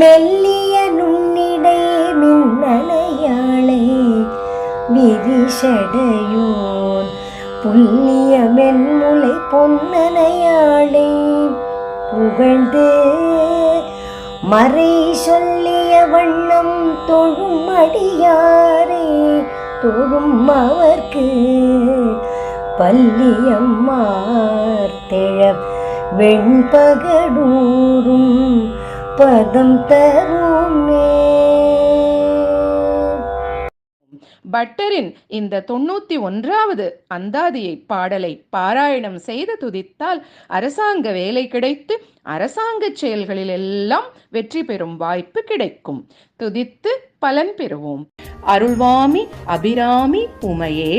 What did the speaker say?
மெல்லிய நுண்ணிடை மின்னலையாளை விரிசடையோன் புல்லிய மென்முலை பொன்னனையாளை புகழ்ந்து மறை சொல்லிய வண்ணம் தொழும் அடியாரே தொழும் அவர்க்கு பல்லியம்மார் திழ வெண்பகடூரும் பதம் தருமே. பட்டரின் இந்த 91வது அந்தாதியை பாடலை பாராயணம் செய்து துதித்தால் அரசாங்க வேலை கிடைத்து அரசாங்க செயல்களில் எல்லாம் வெற்றி பெறும் வாய்ப்பு கிடைக்கும். துதித்து பலன் பெறுவோம். அருள்வாமி அபிராமி உமையே.